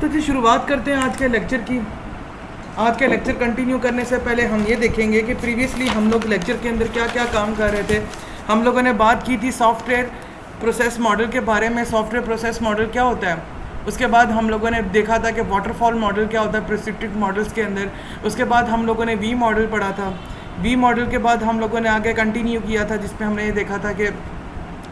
तो जी शुरुआत करते हैं आज के लेक्चर की। आज के लेक्चर कंटिन्यू करने से पहले हम ये देखेंगे कि प्रीवियसली हम लोग लेक्चर के अंदर क्या क्या काम कर रहे थे। हम लोगों ने बात की थी सॉफ्टवेयर प्रोसेस मॉडल के बारे में। सॉफ्टवेयर प्रोसेस मॉडल क्या होता है, उसके बाद हम लोगों ने देखा था कि वाटरफॉल मॉडल क्या होता है प्रिस्क्रिप्टिव मॉडल्स के अंदर। उसके बाद हम लोगों ने वी मॉडल पढ़ा था। वी मॉडल के बाद हम लोगों ने आगे कंटिन्यू किया था जिसमें हमने ये देखा था कि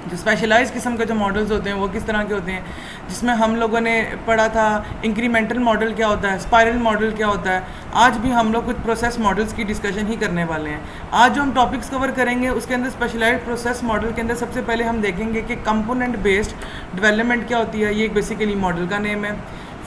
जो स्पेशलाइज किस्म के जो मॉडल्स होते हैं वो किस तरह के होते हैं, जिसमें हम लोगों ने पढ़ा था इंक्रीमेंटल मॉडल क्या होता है, स्पाइरल मॉडल क्या होता है। आज भी हम लोग कुछ प्रोसेस मॉडल्स की डिस्कशन ही करने वाले हैं। आज जो हम टॉपिक्स कवर करेंगे उसके अंदर स्पेशलाइज्ड प्रोसेस मॉडल के अंदर सबसे पहले हम देखेंगे कि कंपोनेंट बेस्ड डेवलपमेंट क्या होती है, ये बेसिकली मॉडल का नेम है।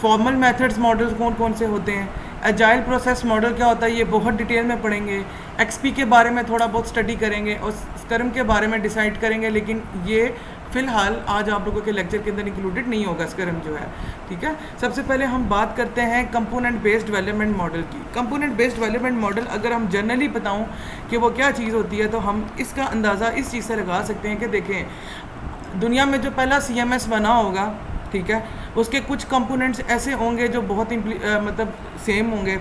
फॉर्मल मेथड्स मॉडल्स कौन कौन से होते हैं, एजाइल प्रोसेस मॉडल क्या होता है ये बहुत डिटेल में पढ़ेंगे। एक्सपी के बारे में थोड़ा बहुत स्टडी करेंगे और स्क्रम के बारे में डिसाइड करेंगे, लेकिन ये फ़िलहाल आज आप लोगों के लेक्चर के अंदर इंक्लूडेड नहीं होगा स्क्रम जो है, ठीक है। सबसे पहले हम बात करते हैं कंपोनेंट बेस्ड डेवलपमेंट मॉडल की। कंपोनेंट बेस्ड डेवलपमेंट मॉडल अगर हम जनरली बताऊं कि वो क्या चीज़ होती है तो हम इसका अंदाज़ा इस चीज़ से लगा सकते हैं कि देखें दुनिया में जो पहला CMS बना होगा, ठीक है, उसके कुछ कंपोनेंट्स ऐसे होंगे जो बहुत मतलब सेम होंगे।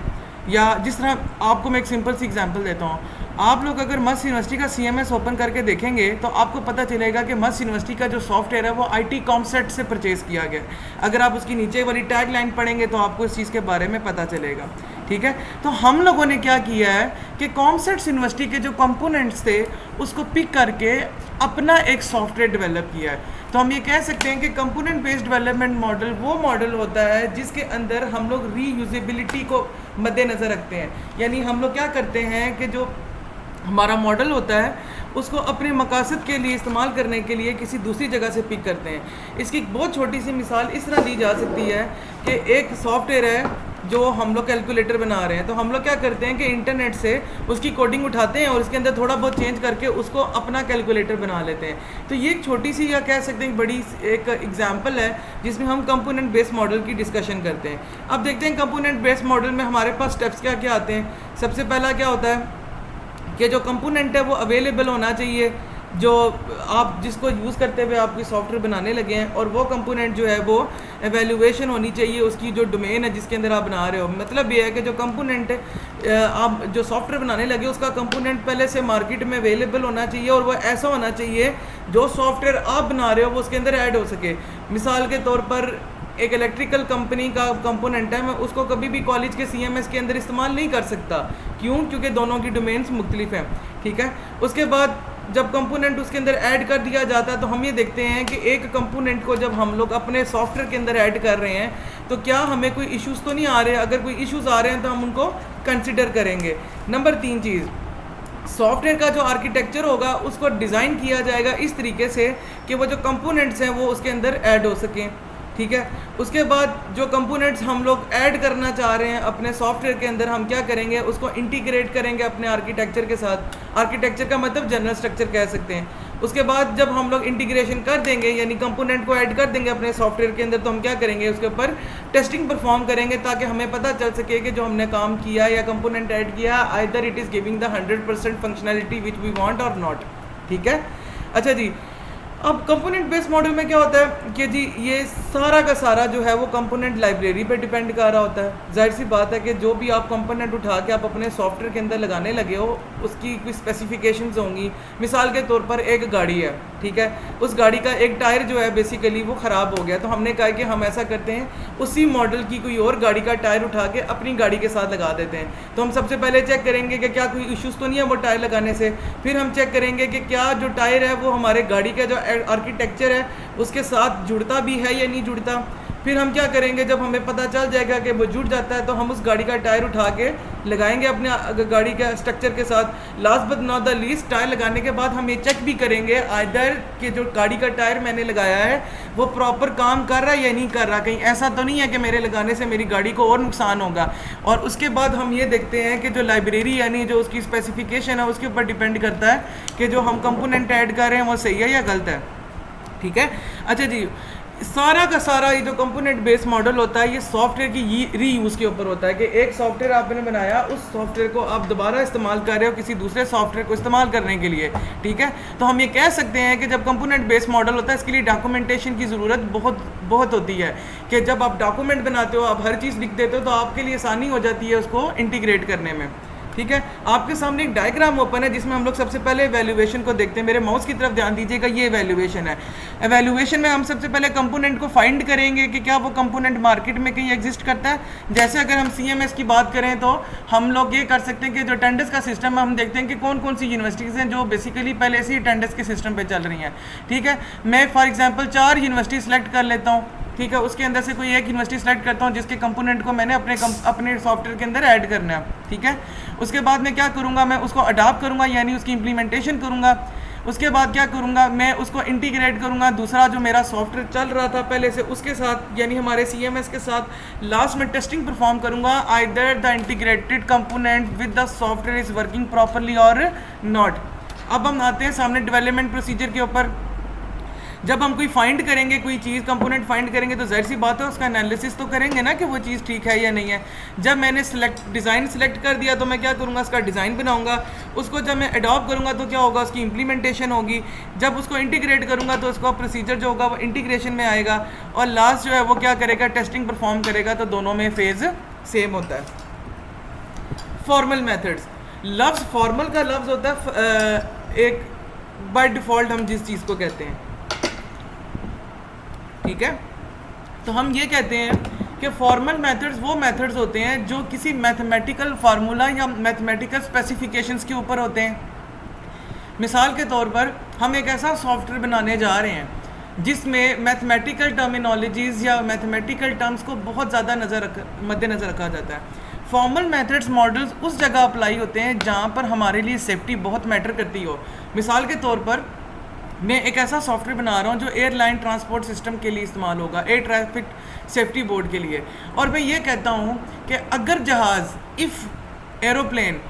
या जिस तरह आपको मैं एक सिंपल सी एग्जांपल देता हूँ, आप लोग अगर मस्त यूनिवर्सिटी का CMS ओपन करके देखेंगे तो आपको पता चलेगा कि मस्त यूनिवर्सिटी का जो सॉफ्टवेयर है वो IT कॉमसेट से परचेज़ किया गया। अगर आप उसकी नीचे वाली टैग लाइन पढ़ेंगे तो आपको इस चीज़ के बारे में पता चलेगा, ठीक है। तो हम लोगों ने क्या किया है कि कॉमसेट्स यूनिवर्सिटी के जो कंपोनेंट्स थे उसको पिक करके अपना एक सॉफ्टवेयर डेवलप किया है। तो हम ये कह सकते हैं कि कंपोनेंट बेस्ड डेवलपमेंट मॉडल वो मॉडल होता है जिसके अंदर हम लोग रीयूजेबिलिटी को मद्देनज़र रखते हैं। यानी हम लोग क्या करते हैं कि जो हमारा मॉडल होता है उसको अपने मकासद के लिए इस्तेमाल करने के लिए किसी दूसरी जगह से पिक करते हैं। इसकी एक बहुत छोटी सी मिसाल इस तरह दी जा सकती है कि एक सॉफ्टवेयर है जो हम लोग कैलकुलेटर बना रहे हैं, तो हम लोग क्या करते हैं कि इंटरनेट से उसकी कोडिंग उठाते हैं और उसके अंदर थोड़ा बहुत चेंज करके उसको अपना कैलकुलेटर बना लेते हैं। तो ये एक छोटी सी या कह सकते हैं बड़ी एक एग्जांपल है जिसमें हम कंपोनेंट बेस्ड मॉडल की डिस्कशन करते हैं। अब देखते हैं कंपोनेंट बेस्ड मॉडल में हमारे पास स्टेप्स क्या क्या आते हैं। सबसे पहला क्या होता है कि जो कंपोनेंट है वो अवेलेबल होना चाहिए, जो आप जिसको यूज़ करते हुए आप कोई सॉफ्टवेयर बनाने लगे हैं, और वो कंपोनेंट जो है वो एवेल्यूएशन होनी चाहिए उसकी जो डोमेन है जिसके अंदर आप बना रहे हो। मतलब ये है कि जो कंपोनेंट आप जो सॉफ्टवेयर बनाने लगे उसका कंपोनेंट पहले से मार्केट में अवेलेबल होना चाहिए और वो ऐसा होना चाहिए जो सॉफ्टवेयर आप बना रहे हो वो उसके अंदर ऐड हो सके। मिसाल के तौर पर एक इलेक्ट्रिकल कंपनी का कंपोनेंट है, मैं उसको कभी भी कॉलेज के CMS के अंदर इस्तेमाल नहीं कर सकता। क्यों? क्योंकि दोनों की डोमेन्स मुख्तलिफ हैं, ठीक है। उसके बाद जब कंपोनेंट उसके अंदर ऐड कर दिया जाता है तो हम ये देखते हैं कि एक कंपोनेंट को जब हम लोग अपने सॉफ्टवेयर के अंदर ऐड कर रहे हैं तो क्या हमें कोई इश्यूज़ तो नहीं आ रहे। अगर कोई इश्यूज़ आ रहे हैं तो हम उनको कंसिडर करेंगे। नंबर 3 चीज़, सॉफ्टवेयर का जो आर्किटेक्चर होगा उसको डिज़ाइन किया जाएगा इस तरीके से कि वो जो कंपोनेंट्स हैं वो उसके अंदर ऐड हो सकें, ठीक है। उसके बाद जो कंपोनेंट्स हम लोग ऐड करना चाह रहे हैं अपने सॉफ्टवेयर के अंदर हम क्या करेंगे, उसको इंटीग्रेट करेंगे अपने आर्किटेक्चर के साथ। आर्किटेक्चर का मतलब जनरल स्ट्रक्चर कह सकते हैं। उसके बाद जब हम लोग इंटीग्रेशन कर देंगे यानी कंपोनेंट को ऐड कर देंगे अपने सॉफ्टवेयर के अंदर, तो हम क्या करेंगे उसके ऊपर टेस्टिंग परफॉर्म करेंगे ताकि हमें पता चल सके कि जो हमने काम किया या कंपोनेंट ऐड किया either it is giving the 100% functionality which we want और नॉट, ठीक है। अच्छा जी, अब कंपोनेंट बेस्ड मॉडल में क्या होता है कि जी ये सारा का सारा जो है वो कंपोनेंट लाइब्रेरी पे डिपेंड कर रहा होता है। जाहिर सी बात है कि जो भी आप कंपोनेंट उठा के आप अपने सॉफ्टवेयर के अंदर लगाने लगे हो उसकी कुछ स्पेसिफिकेशंस होंगी। मिसाल के तौर पर एक गाड़ी है, ठीक है, उस गाड़ी का एक टायर जो है बेसिकली वो ख़राब हो गया, तो हमने कहा कि हम ऐसा करते हैं उसी मॉडल की कोई और गाड़ी का टायर उठा के अपनी गाड़ी के साथ लगा देते हैं। तो हम सबसे पहले चेक करेंगे कि क्या कोई इश्यूज़ तो नहीं है वो टायर लगाने से। फिर हम चेक करेंगे कि क्या जो टायर है वो हमारे गाड़ी का जो आर्किटेक्चर है उसके साथ जुड़ता भी है या नहीं जुड़ता। फिर हम क्या करेंगे, जब हमें पता चल जाएगा कि वो जुड़ जाता है तो हम उस गाड़ी का टायर उठा के लगाएंगे अपने गाड़ी के स्ट्रक्चर के साथ। Last but not the least, tyre लगाने के बाद हम ये चेक भी करेंगे आइदर कि जो गाड़ी का टायर मैंने लगाया है वो प्रॉपर काम कर रहा है या नहीं कर रहा। कहीं ऐसा तो नहीं है कि मेरे लगाने से मेरी गाड़ी को और नुकसान होगा। और उसके बाद हम ये देखते हैं कि जो लाइब्रेरी यानी जो उसकी स्पेसिफिकेशन है उसके ऊपर डिपेंड करता है कि जो हम कंपोनेंट ऐड कर रहे हैं वो सही है या गलत है, ठीक है। अच्छा जी, सारा का सारा ये जो कंपोनेंट बेस्ड मॉडल होता है ये सॉफ्टवेयर की रीयूज़ के ऊपर होता है कि एक सॉफ्टवेयर आपने बनाया, उस सॉफ्टवेयर को आप दोबारा इस्तेमाल कर रहे हो किसी दूसरे सॉफ्टवेयर को इस्तेमाल करने के लिए, ठीक है। तो हम ये कह सकते हैं कि जब कंपोनेंट बेस्ड मॉडल होता है इसके लिए डॉक्यूमेंटेशन की ज़रूरत बहुत बहुत होती है कि जब आप डॉक्यूमेंट बनाते हो, आप हर चीज़ लिख देते हो, तो आपके लिए आसानी हो जाती है उसको इंटीग्रेट करने में, ठीक है। आपके सामने एक डायग्राम ओपन है जिसमें हम लोग सबसे पहले एवेल्यूएशन को देखते हैं। मेरे माउस की तरफ ध्यान दीजिएगा, ये एवेल्यूएशन है। एवेल्यूएशन में हम सबसे पहले कंपोनेंट को फाइंड करेंगे कि क्या वो कंपोनेंट मार्केट में कहीं एग्जिस्ट करता है। जैसे अगर हम CMS की बात करें तो हम लोग ये कर सकते हैं कि जो अटेंडेंस का सिस्टम है, हम देखते हैं कि कौन कौन सी यूनिवर्सिटीज़ हैं जो बेसिकली पहले से ही अटेंडेंस के सिस्टम पर चल रही हैं, ठीक है। मैं फॉर एग्जाम्पल 4 यूनिवर्सिटी सेलेक्ट कर लेता हूँ, ठीक है। उसके अंदर से कोई एक यूनिवर्सिटी सेलेक्ट करता हूँ जिसके कंपोनेंट को मैंने अपने सॉफ्टवेयर के अंदर ऐड करना है, ठीक है। उसके बाद मैं क्या करूँगा, मैं उसको अडॉप्ट करूँगा यानी उसकी इम्प्लीमेंटेशन करूँगा। उसके बाद क्या करूँगा, मैं उसको इंटीग्रेट करूँगा दूसरा जो मेरा सॉफ्टवेयर चल रहा था पहले से उसके साथ, यानी हमारे CMS के साथ। लास्ट में टेस्टिंग परफॉर्म करूँगा either the integrated component with the software is working properly और नॉट। अब हम आते हैं सामने डेवलपमेंट प्रोसीजर के ऊपर। जब हम कोई फाइंड करेंगे, कोई चीज़ कंपोनेंट फाइंड करेंगे तो जाहिर सी बात है उसका एनालिसिस तो करेंगे ना कि वो चीज़ ठीक है या नहीं है। जब मैंने डिज़ाइन सेलेक्ट कर दिया तो मैं क्या करूँगा, उसका डिज़ाइन बनाऊँगा। उसको जब मैं अडॉप्ट करूँगा तो क्या होगा, उसकी इम्प्लीमेंटेशन होगी। जब उसको इंटीग्रेट करूँगा तो उसका प्रोसीजर जो होगा वो इंटीग्रेशन में आएगा। और लास्ट जो है वो क्या करेगा, टेस्टिंग परफॉर्म करेगा। तो दोनों में फेज़ सेम होता है। फॉर्मल मेथड्स, लफ्ज़ फॉर्मल का लफ्ज़ होता है एक बाय डिफ़ॉल्ट हम जिस चीज़ को कहते हैं, ठीक है। तो हम ये कहते हैं कि फॉर्मल मेथड्स वो मेथड्स होते हैं जो किसी मैथमेटिकल फार्मूला या मैथमेटिकल स्पेसिफिकेशंस के ऊपर होते हैं। मिसाल के तौर पर हम एक ऐसा सॉफ्टवेयर बनाने जा रहे हैं जिसमें मैथमेटिकल टर्मिनोलॉजीज़ या मैथमेटिकल टर्म्स को बहुत ज़्यादा मद्देनज़र रखा जाता है। फॉर्मल मेथड्स मॉडल्स उस जगह अप्लाई होते हैं जहाँ पर हमारे लिए सेफ्टी बहुत मैटर करती हो। मिसाल के तौर पर मैं एक ऐसा सॉफ्टवेयर बना रहा हूँ जो एयरलाइन ट्रांसपोर्ट सिस्टम के लिए इस्तेमाल होगा, एयर ट्रैफिक सेफ्टी बोर्ड के लिए। और मैं ये कहता हूँ कि अगर जहाज़ if aeroplane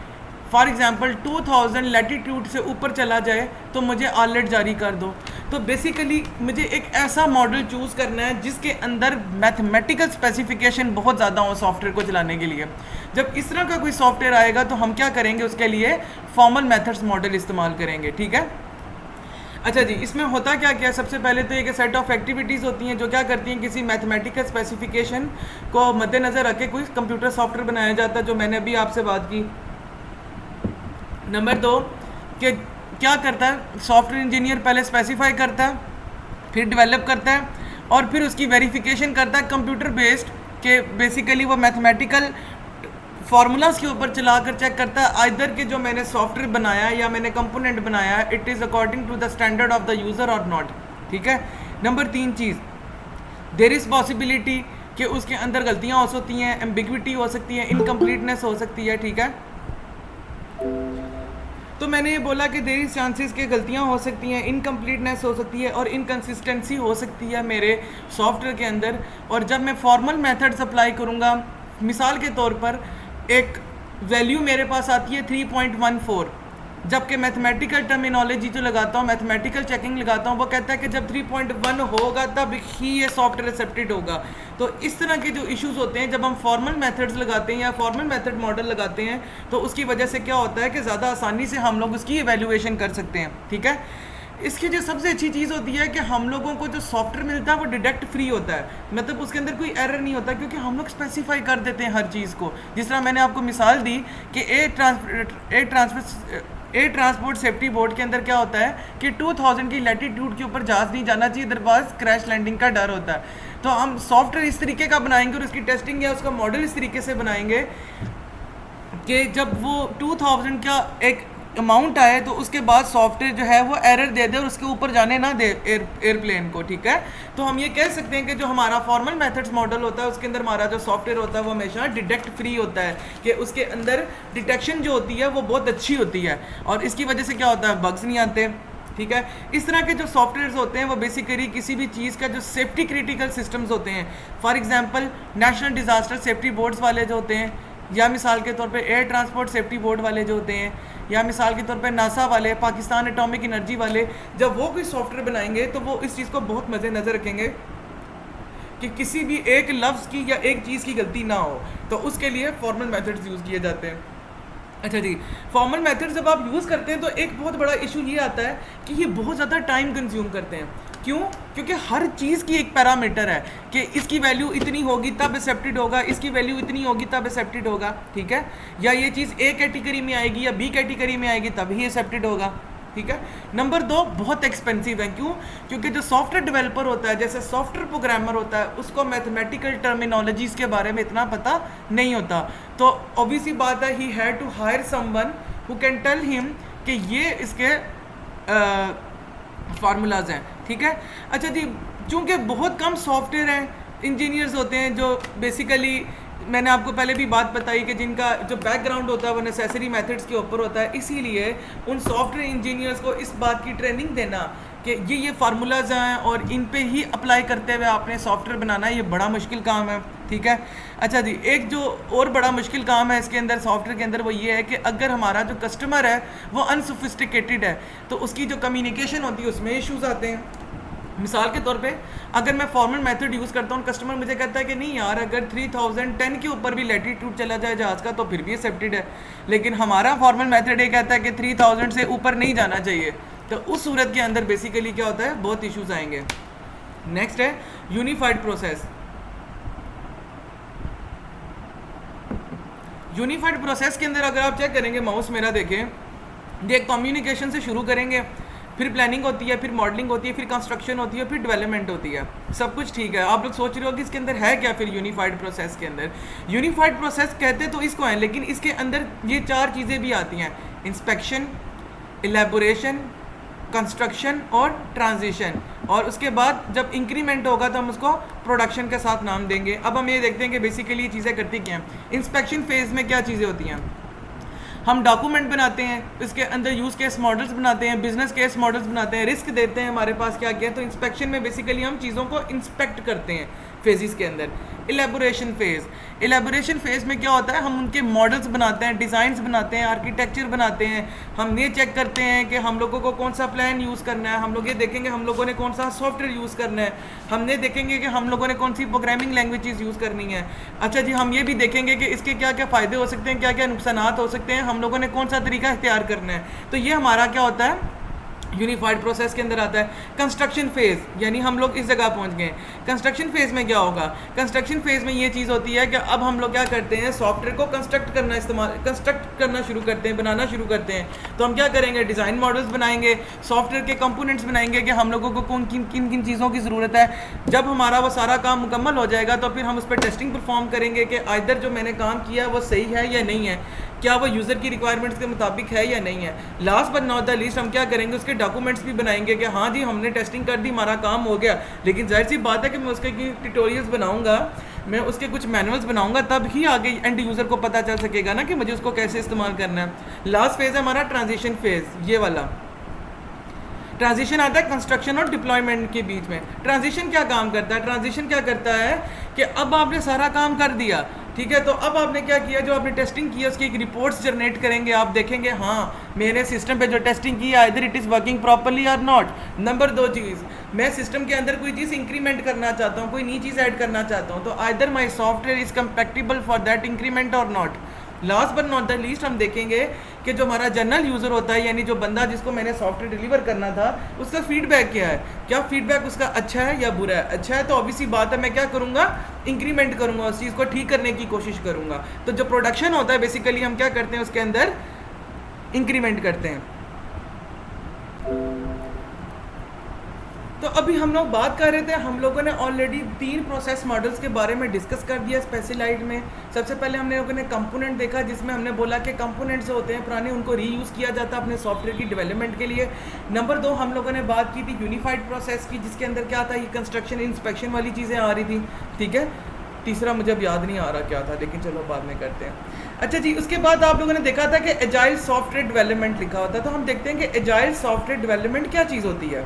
for example 2000 latitude से ऊपर चला जाए तो मुझे अलर्ट जारी कर दो। तो बेसिकली मुझे एक ऐसा मॉडल चूज़ करना है जिसके अंदर मैथमेटिकल स्पेसिफिकेशन बहुत ज़्यादा हो सॉफ्टवेयर को चलाने के लिए। जब इस तरह का कोई सॉफ्टवेयर आएगा तो हम क्या करेंगे, उसके लिए फॉर्मल मेथड्स मॉडल इस्तेमाल करेंगे, ठीक है। अच्छा जी, इसमें होता क्या क्या, सबसे पहले तो एक सेट ऑफ एक्टिविटीज़ होती हैं जो क्या करती हैं, किसी मैथमेटिकल स्पेसिफिकेशन को मद्देनज़र रख के कोई कंप्यूटर सॉफ्टवेयर बनाया जाता है, जो मैंने अभी आपसे बात की। नंबर 2 कि क्या करता है सॉफ्टवेयर इंजीनियर, पहले स्पेसिफाई करता है, फिर डेवलप करता है और फिर उसकी वेरिफिकेशन करता है कंप्यूटर बेस्ड के बेसिकली वो मैथमेटिकल फार्मूलाज के ऊपर चला कर चेक करता है आइदर के जो मैंने सॉफ्टवेयर बनाया या मैंने कंपोनेंट बनाया it is according to the standard of the user और नॉट, ठीक है। नंबर 3 चीज़, देयर इज़ पॉसिबिलिटी कि उसके अंदर गलतियाँ हो सकती हैं, एम्बिग्विटी हो सकती है, इनकम्प्लीटनेस हो सकती है, ठीक है। तो मैंने ये बोला कि देयर इज़ चांसेस कि गलतियाँ हो सकती हैं, इनकम्प्लीटनेस हो सकती है और इनकन्सिस्टेंसी हो सकती है मेरे सॉफ्टवेयर के अंदर। और जब मैं फॉर्मल मेथड्स अप्लाई करूँगा, मिसाल के तौर पर एक वैल्यू मेरे पास आती है 3.14, जबकि मैथमेटिकल टर्मिनोलॉजी जो लगाता हूँ, मैथमेटिकल चेकिंग लगाता हूँ, वो कहता है कि जब 3.1 होगा तब ही ये सॉफ्टवेयर एक्सेप्टेड होगा। तो इस तरह के जो इश्यूज होते हैं जब हम फॉर्मल मेथड्स लगाते हैं या फॉर्मल मेथड मॉडल लगाते हैं तो उसकी वजह से क्या होता है कि ज़्यादा आसानी से हम लोग उसकी इवैल्यूएशन कर सकते हैं, ठीक है। इसकी जो सबसे अच्छी चीज़ होती है कि हम लोगों को जो सॉफ्टवेयर मिलता है वो डिटेक्ट फ्री होता है, मतलब उसके अंदर कोई एरर नहीं होता क्योंकि हम लोग स्पेसिफाई कर देते हैं हर चीज़ को। जिस तरह मैंने आपको मिसाल दी कि एयर ट्रांसपोर्ट सेफ्टी बोर्ड के अंदर क्या होता है कि 2000 की लैटीट्यूड के ऊपर जहाज़ नहीं जाना चाहिए, अदरवाइज क्रैश लैंडिंग का डर होता है। तो हम सॉफ्टवेयर इस तरीके का बनाएंगे और उसकी टेस्टिंग या उसका मॉडल इस तरीके से बनाएंगे कि जब वो 2000 का एक अमाउंट आए तो उसके बाद सॉफ्टवेयर जो है वो एरर दे दे और उसके ऊपर जाने ना दे एयरप्लेन को, ठीक है। तो हम ये कह सकते हैं कि जो हमारा फॉर्मल मेथड्स मॉडल होता है उसके अंदर हमारा जो सॉफ्टवेयर होता है वो हमेशा डिटेक्ट फ्री होता है, कि उसके अंदर डिटेक्शन जो होती है वो बहुत अच्छी होती है और इसकी वजह से क्या होता है, बग्स नहीं आते, ठीक है। इस तरह के जो सॉफ्टवेयर्स होते हैं वो बेसिकली किसी भी चीज़ का जो सेफ्टी क्रिटिकल सिस्टम्स होते हैं, for example national disaster safety boards वाले जो होते हैं, या मिसाल के तौर पे एयर ट्रांसपोर्ट सेफ्टी बोर्ड वाले जो होते हैं, या मिसाल के तौर पे नासा वाले, पाकिस्तान एटॉमिक एनर्जी वाले, जब वो कोई सॉफ्टवेयर बनाएंगे तो वो इस चीज़ को बहुत मद्देनज़र रखेंगे कि किसी भी एक लफ्ज़ की या एक चीज़ की गलती ना हो, तो उसके लिए फॉर्मल मेथड्स यूज़ किए जाते हैं। अच्छा जी, फॉर्मल मेथड जब आप यूज़ करते हैं तो एक बहुत बड़ा इशू ये आता है कि ये बहुत ज़्यादा टाइम कंज्यूम करते हैं। क्यों? क्योंकि हर चीज़ की एक पैरामीटर है कि इसकी वैल्यू इतनी होगी तब एक्सेप्टेड होगा, इसकी वैल्यू इतनी होगी तब एक्सेप्टेड होगा, ठीक है, या ये चीज़ ए कैटेगरी में आएगी या बी कैटेगरी में आएगी तब ही एक्सेप्टेड होगा, ठीक है। नंबर 2, बहुत एक्सपेंसिव है। क्यों? क्योंकि जो सॉफ्टवेयर डेवलपर होता है, जैसे सॉफ्टवेयर प्रोग्रामर होता है, उसको मैथमेटिकल टर्मिनोलॉजीज़ के बारे में इतना पता नहीं होता, तो ऑब्वियसली बात है ही had to hire someone who can tell him कि ये इसके फार्मूलाज हैं, ठीक है। अच्छा जी, चूँकि बहुत कम सॉफ्टवेयर हैं, इंजीनियर्स होते हैं जो बेसिकली, मैंने आपको पहले भी बात बताई कि जिनका जो बैकग्राउंड होता है वो नेसेसरी मेथड्स के ऊपर होता है, इसीलिए उन सॉफ्टवेयर इंजीनियर्स को इस बात की ट्रेनिंग देना कि ये फार्मूलाज हैं और इन पे ही अप्लाई करते हुए आपने सॉफ्टवेयर बनाना है, ये बड़ा मुश्किल काम है, ठीक है। अच्छा जी, एक जो और बड़ा मुश्किल काम है इसके अंदर, सॉफ्टवेयर के अंदर, वो ये है कि अगर हमारा जो कस्टमर है वो अनसोफिस्टिकेटेड है तो उसकी जो कम्युनिकेशन होती है उसमें इश्यूज़ आते हैं। मिसाल के तौर पे अगर मैं फॉर्मल मेथड यूज़ करता हूँ, कस्टमर मुझे कहता है कि नहीं यार, अगर 3010 के ऊपर भी लैटिट्यूड चला जाए जहाज़ का तो फिर भी एक्सेप्टेड है, लेकिन हमारा फॉर्मल मेथड ये कहता है कि 3000 से ऊपर नहीं जाना चाहिए, तो उस सूरत के अंदर बेसिकली क्या होता है, बहुत इश्यूज आएंगे। नेक्स्ट है यूनिफाइड प्रोसेस। यूनिफाइड प्रोसेस के अंदर अगर आप चेक करेंगे, माउस मेरा देखें, ये कम्युनिकेशन से शुरू करेंगे, फिर प्लानिंग होती है, फिर मॉडलिंग होती है, फिर कंस्ट्रक्शन होती है, फिर डेवलपमेंट होती है, सब कुछ ठीक है। आप लोग सोच रहे हो कि इसके अंदर है क्या फिर यूनिफाइड प्रोसेस के अंदर? यूनिफाइड प्रोसेस कहते तो इसको है, लेकिन इसके अंदर ये 4 चीज़ें भी आती हैं: इंस्पेक्शन, इलेबोरेशन, कंस्ट्रक्शन और ट्रांजिशन। और उसके बाद जब इंक्रीमेंट होगा तो हम उसको प्रोडक्शन के साथ नाम देंगे। अब हम ये देखते हैं कि बेसिकली ये चीज़ें करती क्या हैं। इंस्पेक्शन फेज़ में क्या चीज़ें होती हैं? हम डॉक्यूमेंट बनाते हैं, इसके अंदर यूज़ केस मॉडल्स बनाते हैं, बिजनेस केस मॉडल्स बनाते हैं, रिस्क देते हैं हमारे पास क्या क्या। तो इंस्पेक्शन में बेसिकली हम चीज़ों को इंस्पेक्ट करते हैं फेजेस के अंदर। इलेबोरेशन फेज़, इलेबोरेशन फेज़ में क्या होता है, हम उनके मॉडल्स बनाते हैं, डिज़ाइंस बनाते हैं, आर्किटेक्चर बनाते हैं, हम ये चेक करते हैं कि हम लोगों को कौन सा प्लान यूज़ करना है, हम लोग ये देखेंगे हम लोगों ने कौन सा सॉफ्टवेयर यूज़ करना है, हमने देखेंगे कि हम लोगों ने कौन सी प्रोग्रामिंग लैंग्वेजेस यूज़ करनी है। अच्छा जी, हम ये भी देखेंगे कि इसके क्या क्या फ़ायदे हो सकते हैं, क्या क्या नुकसान हो सकते हैं, हम लोगों ने कौन सा तरीका इख्तियार करना है। तो ये हमारा क्या होता है, यूनिफाइड प्रोसेस के अंदर आता है। कंस्ट्रक्शन फेज़, यानी हम लोग इस जगह पहुंच गए। कंस्ट्रक्शन फेज़ में क्या होगा? कंस्ट्रक्शन फेज़ में ये चीज़ होती है कि अब हम लोग क्या करते हैं, सॉफ्टवेयर को कंस्ट्रक्ट करना शुरू करते हैं, बनाना शुरू करते हैं। तो हम क्या करेंगे, डिज़ाइन मॉडल्स बनाएंगे, सॉफ्टवेयर के कंपोनेंट्स बनाएंगे कि हम लोगों को किन किन चीज़ों की ज़रूरत है। जब हमारा वो सारा काम मुकम्मल हो जाएगा तो फिर हम उस पर टेस्टिंग परफॉर्म करेंगे कि आइदर जो मैंने काम किया है वो सही है या नहीं है, क्या वो यूज़र की रिक्वायरमेंट्स के मुताबिक है या नहीं है। Last but not the least हम क्या करेंगे, उसके डॉक्यूमेंट्स भी बनाएंगे कि हाँ जी हमने टेस्टिंग कर दी, हमारा काम हो गया। लेकिन जाहिर सी बात है कि मैं उसके ट्यूटोरियल्स बनाऊंगा, मैं उसके कुछ मैनुअल्स बनाऊंगा, तब ही आगे एंड यूज़र को पता चल सकेगा ना कि मुझे उसको कैसे इस्तेमाल करना है। लास्ट फेज़ है हमारा ट्रांजिशन फेज़, ये वाला ट्रांजिशन आता है कंस्ट्रक्शन और डिप्लॉयमेंट के बीच में। ट्रांजिशन क्या काम करता है? ट्रांजिशन क्या करता है कि अब आपने सारा काम कर दिया, ठीक है, तो अब आपने क्या किया, जो आपने टेस्टिंग की है उसकी एक रिपोर्ट्स जनरेट करेंगे। आप देखेंगे हाँ मैंने सिस्टम पे जो टेस्टिंग की है either it is working properly और नॉट। नंबर 2 चीज़, मैं सिस्टम के अंदर कोई चीज़ इंक्रीमेंट करना चाहता हूँ, कोई नई चीज़ ऐड करना चाहता हूँ, तो either my software is compatible for that increment और not. Last but not the least हम देखेंगे कि जो हमारा जनरल यूज़र होता है, यानी जो बंदा जिसको मैंने सॉफ्टवेयर डिलीवर करना था, उसका फीडबैक क्या है, क्या फीडबैक उसका अच्छा है या बुरा है। अच्छा है तो ऑब्वियसली बात है मैं क्या करूँगा, इंक्रीमेंट करूँगा, उस चीज़ को ठीक करने की कोशिश करूँगा। तो जो प्रोडक्शन होता है बेसिकली हम क्या करते हैं, उसके अंदर इंक्रीमेंट करते हैं। तो अभी हम लोग बात कर रहे थे, हम लोगों ने ऑलरेडी 3 प्रोसेस मॉडल्स के बारे में डिस्कस कर दिया स्पेशलाइड में। सबसे पहले हमने लोगों ने कंपोनेंट देखा, जिसमें हमने बोला कि कंपोनेंट्स जो होते हैं पुराने, उनको रीयूज़ किया जाता है अपने सॉफ्टवेयर की डेवलपमेंट के लिए। नंबर 2 हम लोगों ने बात की थी यूनिफाइड प्रोसेस की, जिसके अंदर क्या था, ये कंस्ट्रक्शन इंस्पेक्शन वाली चीज़ें आ रही थी, ठीक है। तीसरा मुझे अब याद नहीं आ रहा क्या था, लेकिन चलो बाद में करते हैं। अच्छा जी, उसके बाद आप लोगों ने देखा था कि एजाइल सॉफ्टवेयर डेवलपमेंट लिखा होता है। तो हम देखते हैं कि एजाइल सॉफ्टवेयर डेवलपमेंट क्या चीज़ होती है,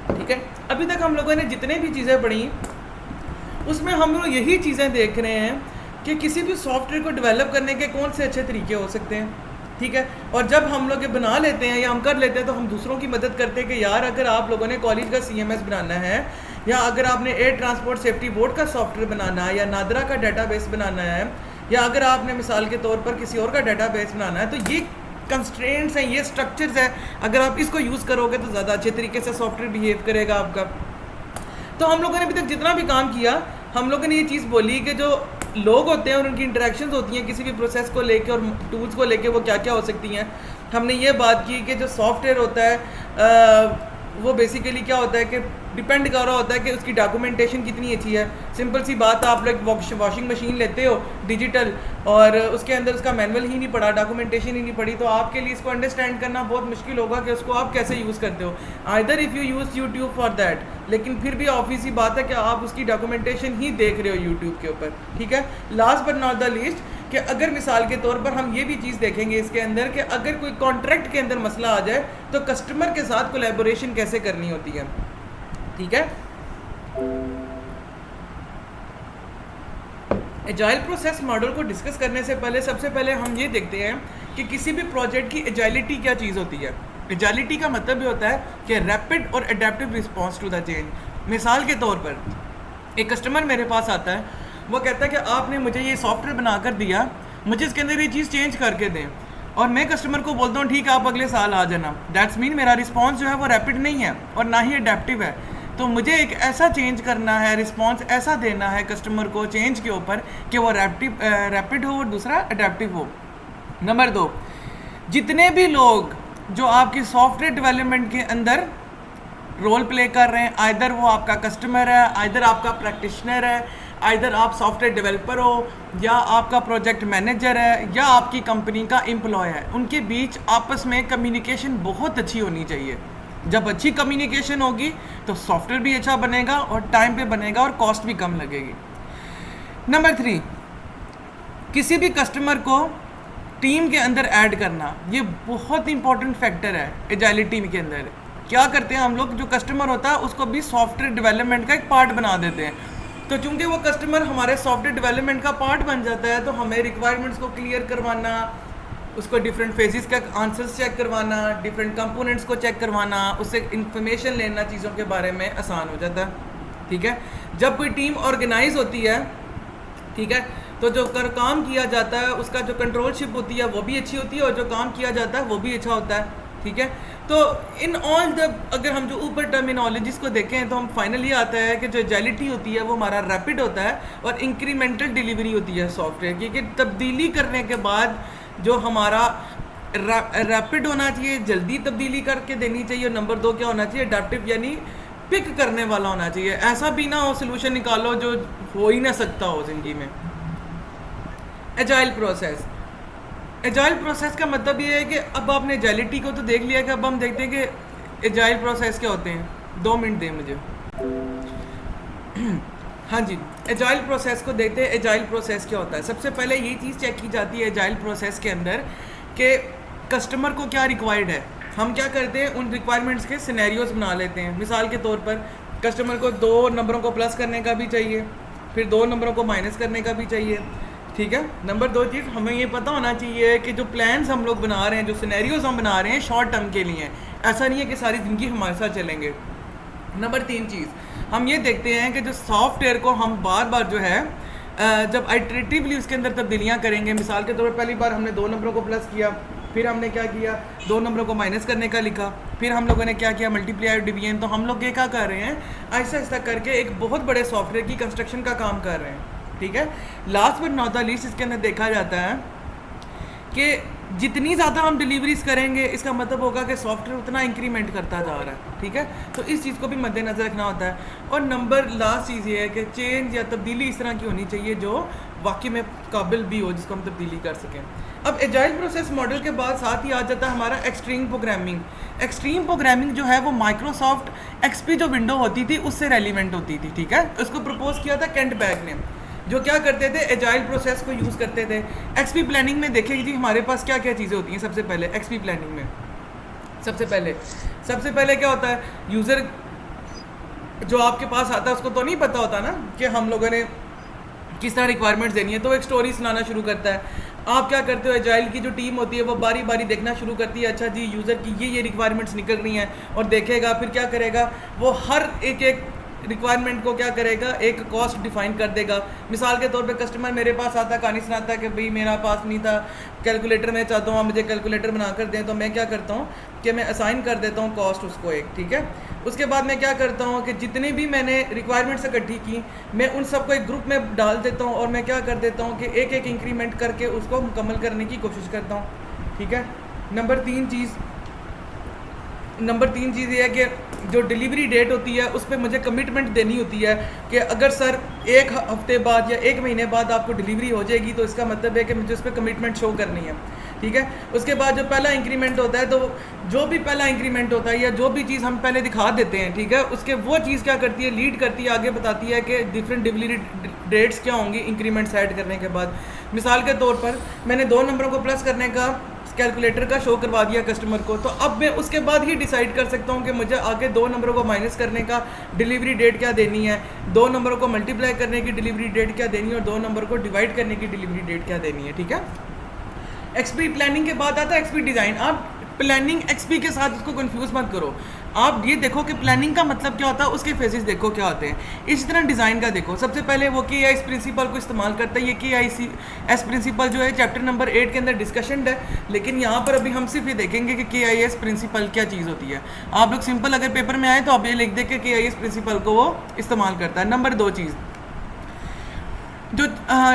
ठीक है। अभी तक हम लोगों ने जितने भी चीज़ें पढ़ी उसमें हम लोग यही चीज़ें देख रहे हैं कि किसी भी सॉफ्टवेयर को डेवलप करने के कौन से अच्छे तरीके हो सकते हैं, ठीक है। और जब हम लोग ये बना लेते हैं या हम कर लेते हैं तो हम दूसरों की मदद करते हैं कि यार अगर आप लोगों ने कॉलेज का CMS बनाना है या अगर आपने एयर ट्रांसपोर्ट सेफ्टी बोर्ड का सॉफ्टवेयर बनाना है या नादरा का डेटाबेस बनाना है, या अगर आपने मिसाल के तौर पर किसी और का डेटाबेस बनाना है, तो ये कंस्ट्रेंट्स हैं, ये स्ट्रक्चर्स हैं, अगर आप इसको यूज़ करोगे तो ज़्यादा अच्छे तरीके से सॉफ्टवेयर बिहेव करेगा आपका। तो हम लोगों ने अभी तक जितना भी काम किया, हम लोगों ने ये चीज़ बोली कि जो लोग होते हैं और उनकी इंटरेक्शंस होती हैं किसी भी प्रोसेस को लेके और टूल्स को लेके, वो क्या क्या हो सकती हैं। हमने ये बात की कि जो सॉफ्टवेयर होता है वो बेसिकली क्या होता है कि डिपेंड कर रहा होता है कि उसकी डॉक्यूमेंटेशन कितनी अच्छी है। सिंपल सी बात है, आप लोग वॉशिंग मशीन लेते हो डिजिटल और उसके अंदर उसका मैनुअल ही नहीं पढ़ा, डॉक्यूमेंटेशन ही नहीं पढ़ी, तो आपके लिए इसको अंडरस्टैंड करना बहुत मुश्किल होगा कि उसको आप कैसे यूज़ करते हो। Either if you use YouTube for that, लेकिन फिर भी ऑब्वियस सी बात है कि आप उसकी डॉक्यूमेंटेशन ही देख रहे हो यूट्यूब के ऊपर, ठीक है। Last but not the least कि अगर मिसाल के तौर पर हम ये भी चीज़ देखेंगे इसके अंदर कि अगर कोई कॉन्ट्रैक्ट के अंदर मसला आ जाए तो कस्टमर के साथ कोलैबोरेशन कैसे करनी होती है, ठीक है। एजाइल प्रोसेस मॉडल को डिस्कस करने से पहले सबसे पहले हम ये देखते हैं कि किसी भी प्रोजेक्ट की एजाइलिटी क्या चीज़ होती है। एजाइलिटी का मतलब ये होता है कि रैपिड और adaptive response to the change. मिसाल के तौर पर एक कस्टमर मेरे पास आता है, वो कहता है कि आपने मुझे ये सॉफ्टवेयर बना कर दिया, मुझे इसके अंदर ये चीज़ चेंज करके दें, और मैं कस्टमर को बोलता हूँ ठीक है आप अगले साल आ जाना। दैट्स मीन मेरा रिस्पॉन्स जो है वो रैपिड नहीं है और ना ही एडेप्टिव है। तो मुझे एक ऐसा चेंज करना है, रिस्पॉन्स ऐसा देना है कस्टमर को चेंज के ऊपर कि वो रैपिड हो और दूसरा एडेप्टिव हो। नंबर 2, जितने भी लोग जो आपकी सॉफ्टवेयर डेवलपमेंट के अंदर रोल प्ले कर रहे हैं, आइदर वो आपका कस्टमर है, आइदर आपका प्रैक्टिशनर है, आइदर आप सॉफ्टवेयर डेवलपर हो, या आपका प्रोजेक्ट मैनेजर है, या आपकी कंपनी का एम्प्लॉय है, उनके बीच आपस में कम्युनिकेशन बहुत अच्छी होनी चाहिए। जब अच्छी कम्युनिकेशन होगी तो सॉफ्टवेयर भी अच्छा बनेगा और टाइम पे बनेगा और कॉस्ट भी कम लगेगी। नंबर 3, किसी भी कस्टमर को टीम के अंदर ऐड करना, ये बहुत इंपॉर्टेंट फैक्टर है एजाइलिटी के अंदर। क्या करते हैं हम लोग, जो कस्टमर होता है उसको भी सॉफ्टवेयर डेवलपमेंट का एक पार्ट बना देते हैं। तो चूंकि वो कस्टमर हमारे सॉफ्टवेयर डेवलपमेंट का पार्ट बन जाता है, तो हमें रिक्वायरमेंट्स को क्लियर करवाना, उसको डिफरेंट फेजेस का आंसर्स चेक करवाना, डिफरेंट कंपोनेंट्स को चेक करवाना, उससे इंफॉर्मेशन लेना चीज़ों के बारे में आसान हो जाता है, ठीक है। जब कोई टीम ऑर्गेनाइज होती है, ठीक है, तो जो काम किया जाता है उसका जो कंट्रोलशिप होती है वो भी अच्छी होती है और जो काम किया जाता है वो भी अच्छा होता है, ठीक है। तो इन ऑल द, अगर हम जो ऊपर टर्मिनोलॉजीज को देखें तो हम फाइनली आता है कि जो एजाइलिटी होती है वो हमारा रैपिड होता है और इंक्रीमेंटल डिलीवरी होती है सॉफ्टवेयर की, कि तब्दीली करने के बाद जो हमारा रैपिड होना चाहिए, जल्दी तब्दीली करके देनी चाहिए, और नंबर 2 क्या होना चाहिए, एडेप्टिव यानी पिक करने वाला होना चाहिए। ऐसा भी ना हो सोल्यूशन निकालो जो हो ही ना सकता हो ज़िंदगी में। एजाइल प्रोसेस, एजाइल प्रोसेस का मतलब ये है कि अब आपने एजाइलिटी को तो देख लिया, कि अब हम देखते हैं कि एजाइल प्रोसेस क्या होते हैं। 2 मिनट दें मुझे। हाँ जी, एजाइल प्रोसेस को देखते हैं। एजाइल प्रोसेस क्या होता है, सबसे पहले ये चीज़ चेक की जाती है एजाइल प्रोसेस के अंदर कि कस्टमर को क्या रिक्वायर्ड है। हम क्या करते हैं, उन रिक्वायरमेंट्स के सिनेरियोज बना लेते हैं। मिसाल के तौर पर कस्टमर को 2 नंबरों को प्लस करने का भी चाहिए, फिर 2 नंबरों को माइनस करने का भी चाहिए, ठीक है। नंबर 2 चीज़ हमें ये पता होना चाहिए कि जो प्लान्स हम लोग बना रहे हैं, जो सिनेरियोज हम बना रहे हैं, शॉर्ट टर्म के लिए, ऐसा नहीं है कि सारी ज़िंदगी हमारे साथ चलेंगे। नंबर 3 चीज़ हम ये देखते हैं कि जो सॉफ्टवेयर को हम बार बार जो है जब आइटरेटिवली उसके अंदर तब्दीलियाँ करेंगे। मिसाल के तौर पर पहली बार हमने 2 नंबरों को प्लस किया, फिर हमने क्या किया, 2 नंबरों को माइनस करने का लिखा, फिर हम लोगों ने क्या किया, मल्टीप्लाई और डिवीजन। तो हम लोग ये क्या कर रहे हैं, ऐसा ऐसा करके एक बहुत बड़े सॉफ्टवेयर की कंस्ट्रक्शन का काम कर रहे हैं, ठीक है। Last but not the least इसके अंदर देखा जाता है कि जितनी ज़्यादा हम डिलीवरीज करेंगे इसका मतलब होगा कि सॉफ्टवेयर उतना इंक्रीमेंट करता जा रहा है, ठीक है। तो इस चीज़ को भी मद्देनज़र रखना होता है। और नंबर लास्ट चीज़ ये है कि चेंज या तब्दीली इस तरह की होनी चाहिए जो वाकई में काबिल भी हो, जिसको हम तब्दीली कर सकें। अब एजाइल प्रोसेस मॉडल के बाद साथ ही आ जाता है हमारा एक्सट्रीम प्रोग्रामिंग। एक्सट्रीम प्रोग्रामिंग जो है वो माइक्रोसॉफ्ट एक्सपी जो विंडो होती थी उससे रेलिवेंट होती थी, ठीक है। उसको प्रपोज किया था केंट बैग ने, जो क्या करते थे, एजाइल प्रोसेस को यूज़ करते थे। एक्सपी प्लानिंग में देखेंगे जी हमारे पास क्या क्या चीज़ें होती हैं। सबसे पहले एक्सपी प्लानिंग में सबसे पहले क्या होता है, यूज़र जो आपके पास आता है उसको तो नहीं पता होता ना कि हम लोगों ने किस तरह रिक्वायरमेंट्स देनी है, तो एक स्टोरी सुनाना शुरू करता है। आप क्या करते हो, एजाइल की जो टीम होती है वो बारी बारी देखना शुरू करती है, अच्छा जी यूज़र की ये रिक्वायरमेंट्स निकल रही हैं, और देखेगा, फिर क्या करेगा, वो हर एक रिक्वायरमेंट को क्या करेगा, एक कॉस्ट डिफाइन कर देगा। मिसाल के तौर पे कस्टमर मेरे पास आता, कहानी सुनाता कि भाई मेरा पास नहीं था कैलकुलेटर, मैं चाहता हूँ आप मुझे कैलकुलेटर बना कर दें, तो मैं क्या करता हूँ कि मैं असाइन कर देता हूँ कॉस्ट उसको एक, ठीक है। उसके बाद मैं क्या करता हूँ कि जितनी भी मैंने रिक्वायरमेंट्स इकट्ठी की मैं उन सबको एक ग्रुप में डाल देता हूँ और मैं क्या कर देता हूँ कि एक एक इंक्रीमेंट करके उसको मुकम्मल करने की कोशिश करता हूँ, ठीक है। नंबर तीन चीज़ ये है कि जो डिलीवरी डेट होती है उस पर मुझे कमिटमेंट देनी होती है कि अगर सर एक हफ्ते बाद या एक महीने बाद आपको डिलीवरी हो जाएगी तो इसका मतलब है कि मुझे उस पर कमिटमेंट शो करनी है, ठीक है। उसके बाद जो पहला इंक्रीमेंट होता है, तो जो भी पहला इंक्रीमेंट होता है या जो भी चीज़ हम पहले दिखा देते हैं, ठीक है, उसके वो चीज़ क्या करती है, लीड करती है, आगे बताती है कि डिफरेंट डिलीवरी डेट्स क्या होंगी इंक्रीमेंट्स ऐड करने के बाद। मिसाल के तौर पर मैंने 2 नंबरों को प्लस करने का कैलकुलेटर का शो करवा दिया कस्टमर को, तो अब मैं उसके बाद ही डिसाइड कर सकता हूँ कि मुझे आगे 2 नंबरों को माइनस करने का डिलीवरी डेट क्या देनी है, 2 नंबरों को मल्टीप्लाई करने की डिलीवरी डेट क्या देनी है और 2 नंबर को डिवाइड करने की डिलीवरी डेट क्या देनी है, ठीक है। एक्सपी प्लानिंग के बाद आता है एक्सपी डिज़ाइन। आप प्लानिंग एक्सपी के साथ इसको कंफ्यूज मत करो। आप ये देखो कि प्लानिंग का मतलब क्या होता है, उसके फेजेस देखो क्या होते हैं। इसी तरह डिज़ाइन का देखो, सबसे पहले वो KIS प्रिंसिपल को इस्तेमाल करता है। ये KIS प्रिंसिपल जो है चैप्टर नंबर 8 के अंदर डिस्कशन है, लेकिन यहाँ पर अभी हम सिर्फ ये देखेंगे कि KIS प्रिंसिपल क्या चीज़ होती है। आप लोग सिंपल अगर पेपर में आए तो आप ये लिख दे कि KIS प्रिंसिपल को वो इस्तेमाल करता है। नंबर 2 चीज़, जो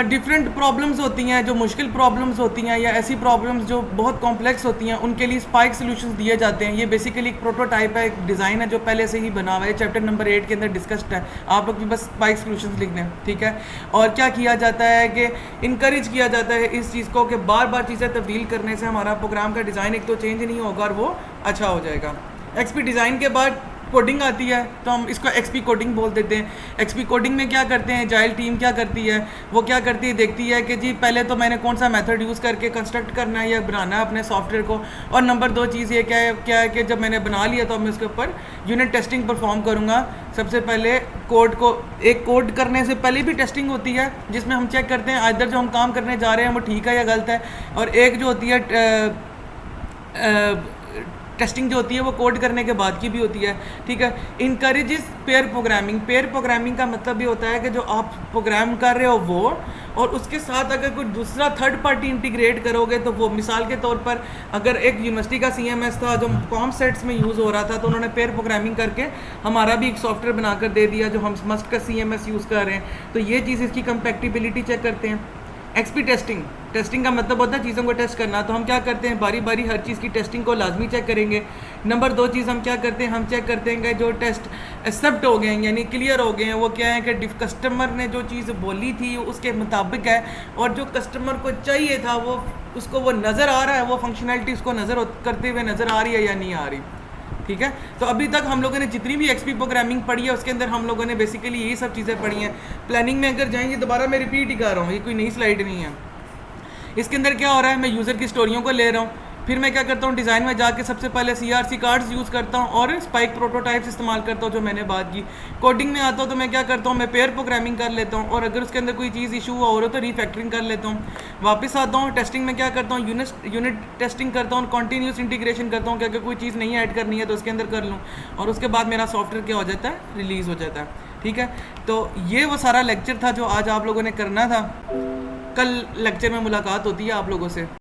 डिफरेंट प्रॉब्लम्स होती हैं, जो मुश्किल प्रॉब्लम्स होती हैं या ऐसी प्रॉब्लम्स जो बहुत कॉम्प्लेक्स होती हैं, उनके लिए स्पाइक सॉल्यूशंस दिए जाते हैं। ये बेसिकली एक प्रोटोटाइप है, एक डिज़ाइन है जो पहले से ही बना हुआ है, चैप्टर नंबर 8 के अंदर डिस्कस्ड है। आप लोग भी बस स्पाइक सॉल्यूशंस लिख दें, ठीक है। और क्या किया जाता है कि इनकरेज किया जाता है इस चीज़ को कि बार बार चीज़ें तब्दील करने से हमारा प्रोग्राम का डिज़ाइन एक तो चेंज नहीं होगा और वो अच्छा हो जाएगा। एक्सपी डिज़ाइन के बाद कोडिंग आती है, तो हम इसको एक्सपी कोडिंग बोल देते हैं। एक्सपी कोडिंग में क्या करते हैं, जाइल टीम क्या करती है, वो क्या करती है, देखती है कि जी पहले तो मैंने कौन सा मेथड यूज़ करके कंस्ट्रक्ट करना है या बनाना है अपने सॉफ्टवेयर को, और नंबर 2 चीज़ ये क्या है कि जब मैंने बना लिया तो मैं उसके ऊपर यूनिट टेस्टिंग परफॉर्म करूँगा। सबसे पहले कोड करने से पहले भी टेस्टिंग होती है जिसमें हम चेक करते हैं इधर जो हम काम करने जा रहे हैं वो ठीक है या गलत है, और एक जो होती है टेस्टिंग जो होती है वो कोड करने के बाद की भी होती है, ठीक है। Encourages pair programming. Pair programming का मतलब ये होता है कि जो आप प्रोग्राम कर रहे हो वो, और उसके साथ अगर कोई दूसरा थर्ड पार्टी इंटीग्रेट करोगे तो वो, मिसाल के तौर पर अगर एक यूनिवर्सिटी का CMS था जो कॉम सेट्स में यूज़ हो रहा था, तो उन्होंने पेयर प्रोग्रामिंग करके हमारा भी एक सॉफ्टवेयर बनाकर दे दिया जो हम मस्ट का CMS यूज़ कर रहे हैं। तो ये चीज़ इसकी कंपैटिबिलिटी चेक करते हैं। एक्सपी टेस्टिंग का मतलब होता है चीज़ों को टेस्ट करना। तो हम क्या करते हैं, बारी बारी हर चीज़ की टेस्टिंग को लाजमी चेक करेंगे। नंबर 2 चीज़ हम क्या करते हैं, हम चेक करते हैं कि जो टेस्ट एक्सेप्ट हो गए हैं यानी क्लियर हो गए हैं, वो क्या है कि कस्टमर ने जो चीज़ बोली थी उसके मुताबिक है, और जो कस्टमर को चाहिए था वो उसको वो नज़र आ रहा है, वो फंक्शनैलिटी उसको करते हुए नज़र आ रही है या नहीं आ रही, ठीक है। तो अभी तक हम लोगों ने जितनी भी एक्सपी प्रोग्रामिंग पढ़ी है उसके अंदर हम लोगों ने बेसिकली यही सब चीज़ें पढ़ी हैं। प्लानिंग में अगर जाएंगे, दोबारा मैं रिपीट ही कर रहा हूँ, ये कोई नई स्लाइड नहीं है। इसके अंदर क्या हो रहा है, मैं यूज़र की स्टोरियों को ले रहा हूँ, फिर मैं क्या करता हूँ, डिज़ाइन में जाके सबसे पहले CRC कार्ड्स यूज़ करता हूँ और स्पाइक प्रोटोटाइप्स इस्तेमाल करता हूँ जो मैंने बात की। कोडिंग में आता हूँ तो मैं क्या करता हूँ, मैं पेयर प्रोग्रामिंग कर लेता हूँ, और अगर उसके अंदर कोई चीज़ इशू हो रहा हो तो रीफैक्टरिंग कर लेता हूँ। वापस आता हूँ टेस्टिंग में, क्या करता हूँ, यूनिट टेस्टिंग करता हूँ, कॉन्टीन्यूस इंटीग्रेशन करता हूँ कि अगर कोई चीज़ नहीं ऐड करनी है तो उसके अंदर कर लूँ, और उसके बाद मेरा सॉफ्टवेयर क्या हो जाता है, रिलीज़ हो जाता है, ठीक है। तो ये वो सारा लेक्चर था जो आज आप लोगों ने करना था। कल लेक्चर में मुलाकात होती है आप लोगों से।